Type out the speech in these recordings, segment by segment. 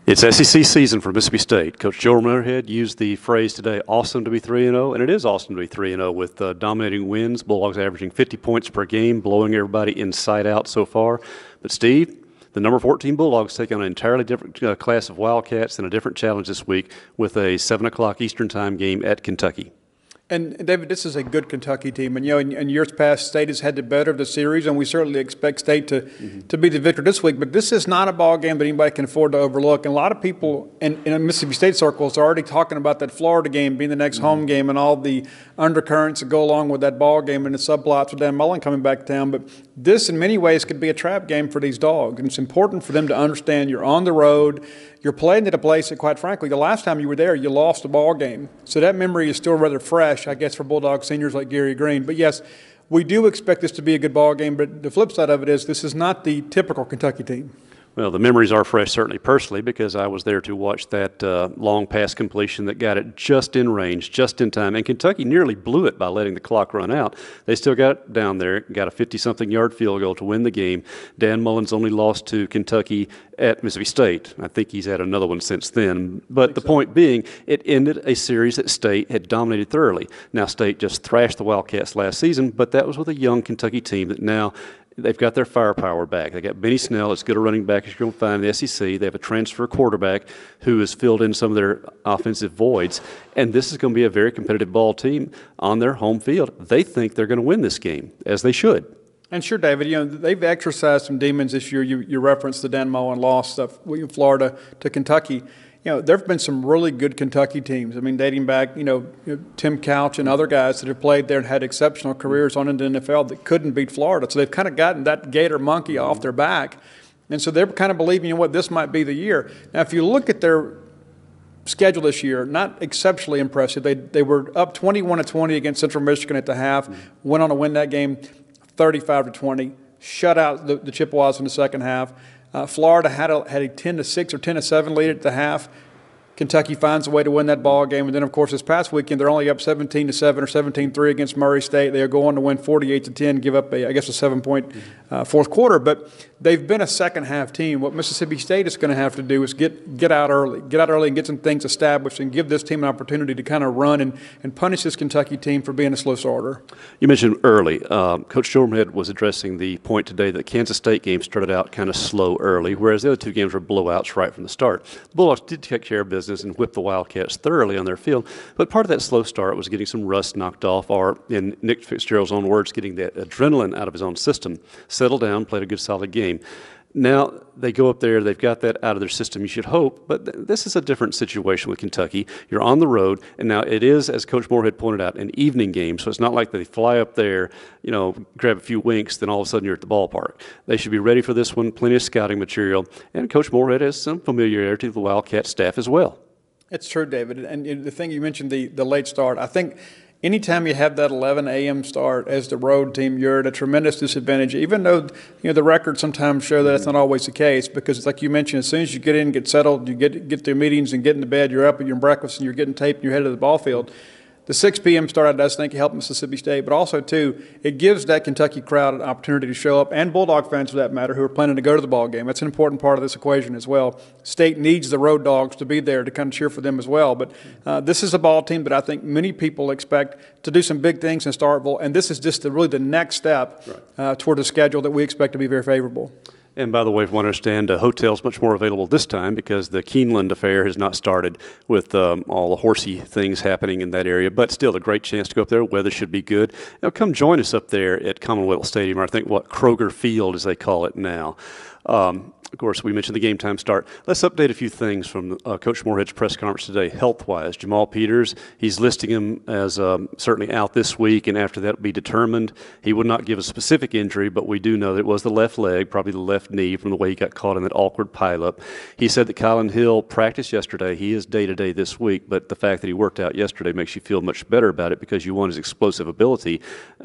It's SEC season for Mississippi State. Coach Joe Moorhead used the phrase today, awesome to be 3-0, and it is awesome to be 3-0 with dominating wins. Bulldogs averaging 50 points per game, blowing everybody inside out so far. But Steve, the number 14 Bulldogs take on an entirely different class of Wildcats and a different challenge this week with a 7 o'clock Eastern time game at Kentucky. And, David, this is a good Kentucky team. And, in years past, State has had the better of the series, and we certainly expect State to be the victor this week. But this is not a ball game that anybody can afford to overlook. And a lot of people in Mississippi State circles are already talking about that Florida game being the next home game and all the undercurrents that go along with that ball game and the subplots with Dan Mullen coming back to town. But this, in many ways, could be a trap game for these dogs. And it's important for them to understand you're on the road. You're playing at a place that, quite frankly, the last time you were there, you lost a ball game. So that memory is still rather fresh, I guess, for Bulldog seniors like Gary Green. But, yes, we do expect this to be a good ball game. But the flip side of it is this is not the typical Kentucky team. Well, the memories are fresh, certainly personally, because I was there to watch that long pass completion that got it just in range, just in time. And Kentucky nearly blew it by letting the clock run out. They still got it down there, got a 50-something yard field goal to win the game. Dan Mullen's only lost to Kentucky at Mississippi State. I think he's had another one since then. But the point being, it ended a series that State had dominated thoroughly. Now, State just thrashed the Wildcats last season, but that was with a young Kentucky team that now they've got their firepower back. They got Benny Snell, as good a running back as you're going to find in the SEC. They have a transfer quarterback who has filled in some of their offensive voids. And this is going to be a very competitive ball team on their home field. They think they're going to win this game, as they should. And sure, David, they've exercised some demons this year. You referenced the Dan Mullen loss of Florida to Kentucky. There have been some really good Kentucky teams. I mean, dating back, Tim Couch and other guys that have played there and had exceptional careers on into the NFL that couldn't beat Florida. So they've kind of gotten that Gator monkey off their back. And so they're kind of believing, this might be the year. Now, if you look at their schedule this year, not exceptionally impressive. They were up 21-20 against Central Michigan at the half, went on to win that game 35-20, shut out the Chippewas in the second half. Florida had a 10-6 or 10-7 lead at the half. Kentucky finds a way to win that ball game. And then, of course, this past weekend, they're only up 17-7 or 17-3 against Murray State. They are going to win 48-10, give up, a 7-point fourth quarter. But they've been a second-half team. What Mississippi State is going to have to do is get out early. Get out early and get some things established and give this team an opportunity to kind of run and punish this Kentucky team for being a slow starter. You mentioned early. Coach Joe Moorhead was addressing the point today that the Kansas State game started out kind of slow early, whereas the other two games were blowouts right from the start. The Bulldogs did take care of business and whip the Wildcats thoroughly on their field, but part of that slow start was getting some rust knocked off, or in Nick Fitzgerald's own words, getting that adrenaline out of his own system. Settled down, played a good solid game. Now they go up there, they've got that out of their system, you should hope, but this is a different situation with Kentucky. You're on the road, and now it is, as Coach Moorhead pointed out, an evening game, so it's not like they fly up there, grab a few winks, then all of a sudden you're at the ballpark. They should be ready for this one, plenty of scouting material, and Coach Moorhead has some familiarity with the Wildcat staff as well. It's true, David, and the thing you mentioned, the late start, I think anytime you have that 11 a.m. start as the road team, you're at a tremendous disadvantage, even though the records sometimes show that that's not always the case, because it's like you mentioned, as soon as you get in, get settled, you get through meetings and get into bed, you're up, you're in breakfast, and you're getting taped, and you're headed to the ball field. The 6 p.m. start, I does think, helped Mississippi State, but also, too, it gives that Kentucky crowd an opportunity to show up, and Bulldog fans, for that matter, who are planning to go to the ball game. That's an important part of this equation as well. State needs the road dogs to be there to kind of cheer for them as well. But this is a ball team that I think many people expect to do some big things in Starkville, and this is just really the next step toward a schedule that we expect to be very favorable. And by the way, if you want to understand, hotel's much more available this time because the Keeneland affair has not started with all the horsey things happening in that area. But still, a great chance to go up there. Weather should be good. Now, come join us up there at Commonwealth Stadium, or I think Kroger Field, as they call it now. Of course, we mentioned the game time start. Let's update a few things from Coach Moorhead's press conference today, health-wise. Jamal Peters, he's listing him as certainly out this week, and after that will be determined. He would not give a specific injury, but we do know that it was the left leg, probably the left knee, from the way he got caught in that awkward pileup. He said that Kylan Hill practiced yesterday. He is day-to-day this week, but the fact that he worked out yesterday makes you feel much better about it because you want his explosive ability,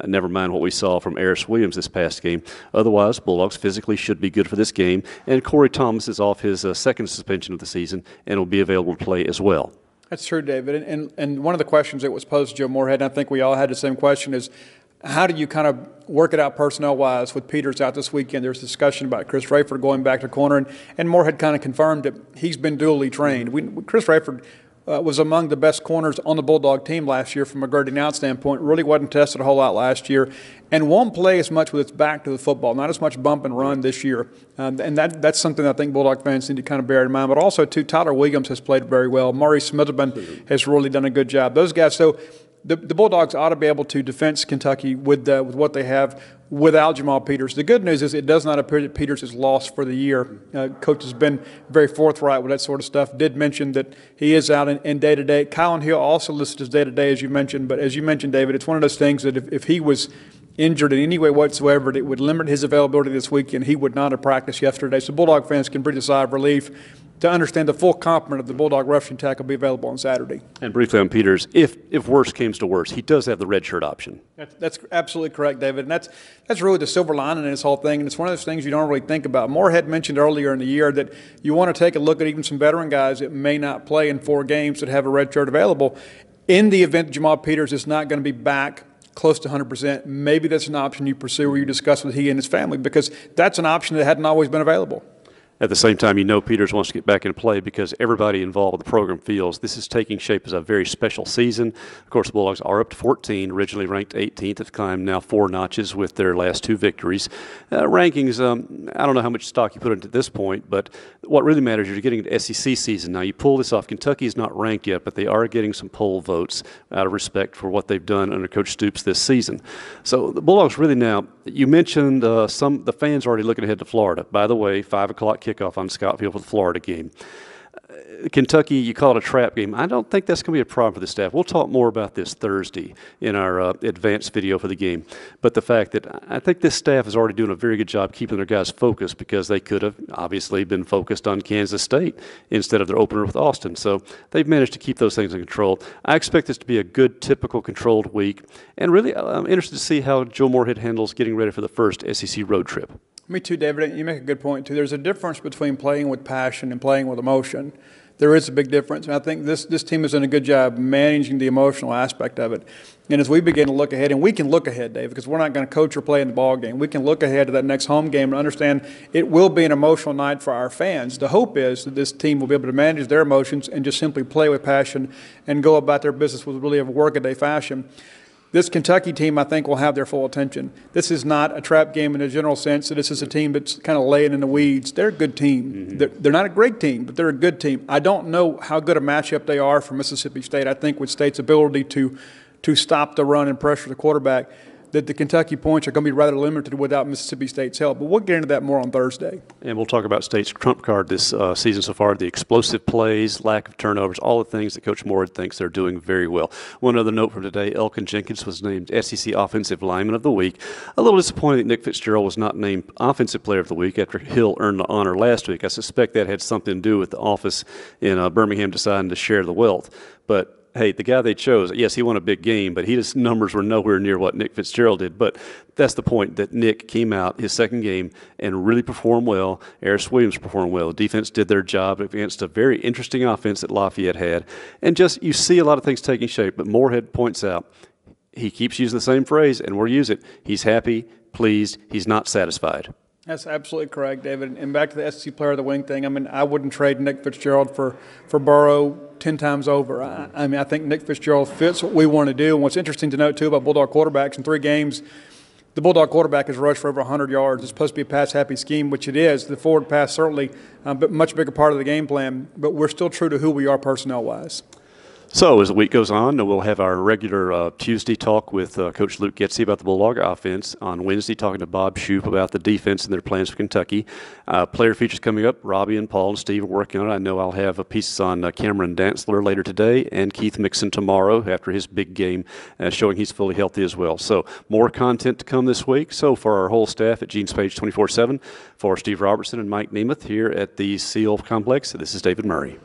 never mind what we saw from Aris Williams this past game. Otherwise, Bulldogs physically should be good for this game. And Corey Thomas is off his second suspension of the season and will be available to play as well. That's true, David. And one of the questions that was posed to Joe Moorhead, and I think we all had the same question, is how do you kind of work it out personnel-wise with Peters out this weekend? There's discussion about Chris Rayford going back to corner, and Moorhead kind of confirmed that he's been dually trained. Chris Rayford was among the best corners on the Bulldog team last year from a girding out standpoint. Really wasn't tested a whole lot last year and won't play as much with its back to the football, not as much bump and run this year. And that's something I think Bulldog fans need to kind of bear in mind. But also, too, Tyler Williams has played very well. Murray Smitherman has really done a good job. Those guys, so the Bulldogs ought to be able to defense Kentucky with what they have without Jamal Peters. The good news is it does not appear that Peters is lost for the year. Coach has been very forthright with that sort of stuff. Did mention that he is out in day-to-day. Kylan Hill also listed as day-to-day, as you mentioned. But as you mentioned, David, it's one of those things that if he was injured in any way whatsoever, it would limit his availability this weekend. He would not have practiced yesterday. So Bulldog fans can breathe a sigh of relief to understand the full complement of the Bulldog rushing attack will be available on Saturday. And briefly on Peters, if worse comes to worse, he does have the red shirt option. That's absolutely correct, David. And that's really the silver lining in this whole thing. And it's one of those things you don't really think about. Moorhead mentioned earlier in the year that you want to take a look at even some veteran guys that may not play in 4 games that have a red shirt available. In the event that Jamal Peters is not going to be back close to 100%, maybe that's an option you pursue or you discuss with he and his family, because that's an option that hadn't always been available. At the same time, Peters wants to get back into play because everybody involved with the program feels this is taking shape as a very special season. Of course, the Bulldogs are up to 14, originally ranked 18th at the time, now 4 notches with their last 2 victories. Rankings, I don't know how much stock you put into this point, but what really matters is you're getting into SEC season. Now, you pull this off. Kentucky is not ranked yet, but they are getting some poll votes out of respect for what they've done under Coach Stoops this season. So the Bulldogs really now, you mentioned the fans are already looking ahead to Florida. By the way, 5 o'clock kickoff on Scott Field for the Florida game. Kentucky, you call it a trap game. I don't think that's going to be a problem for the staff. We'll talk more about this Thursday in our advanced video for the game. But the fact that I think this staff is already doing a very good job keeping their guys focused, because they could have obviously been focused on Kansas State instead of their opener with Austin. So they've managed to keep those things in control. I expect this to be a good, typical, controlled week. And really, I'm interested to see how Joe Moorhead handles getting ready for the first SEC road trip. Me too, David. You make a good point, too. There's a difference between playing with passion and playing with emotion. There is a big difference. And I think this team has done a good job managing the emotional aspect of it. And as we begin to look ahead, and we can look ahead, Dave, because we're not going to coach or play in the ball game. We can look ahead to that next home game and understand it will be an emotional night for our fans. The hope is that this team will be able to manage their emotions and just simply play with passion and go about their business with really a workaday fashion. This Kentucky team, I think, will have their full attention. This is not a trap game in a general sense. This is a team that's kind of laying in the weeds. They're a good team. Mm-hmm. They're not a great team, but they're a good team. I don't know how good a matchup they are for Mississippi State. I think with State's ability to stop the run and pressure the quarterback, that the Kentucky points are going to be rather limited without Mississippi State's help. But we'll get into that more on Thursday. And we'll talk about State's trump card this season so far, the explosive plays, lack of turnovers, all the things that Coach Moorhead thinks they're doing very well. One other note from today, Elkin Jenkins was named SEC Offensive Lineman of the Week. A little disappointed that Nick Fitzgerald was not named Offensive Player of the Week after Hill earned the honor last week. I suspect that had something to do with the office in Birmingham deciding to share the wealth. But hey, the guy they chose, yes, he won a big game, but his numbers were nowhere near what Nick Fitzgerald did. But that's the point, that Nick came out his second game and really performed well. Harris Williams performed well. The defense did their job against a very interesting offense that Lafayette had. And just you see a lot of things taking shape, but Moorhead points out, he keeps using the same phrase, and we'll use it. He's happy, pleased, he's not satisfied. That's absolutely correct, David. And back to the SEC Player of the Week thing, I mean, I wouldn't trade Nick Fitzgerald for Burrow 10 times over. I mean, I think Nick Fitzgerald fits what we want to do. And what's interesting to note, too, about Bulldog quarterbacks, in 3 games, the Bulldog quarterback has rushed for over 100 yards. It's supposed to be a pass-happy scheme, which it is. The forward pass certainly, but much bigger part of the game plan. But we're still true to who we are personnel-wise. So as the week goes on, we'll have our regular Tuesday talk with Coach Luke Getsy about the Bulldog offense. On Wednesday, talking to Bob Shoup about the defense and their plans for Kentucky. Player features coming up. Robbie and Paul and Steve are working on it. I know I'll have a piece on Cameron Dantzler later today, and Keith Mixon tomorrow after his big game, showing he's fully healthy as well. So more content to come this week. So for our whole staff at Gene's Page 24/7, for Steve Robertson and Mike Nemeth here at the Seal Complex, this is David Murray.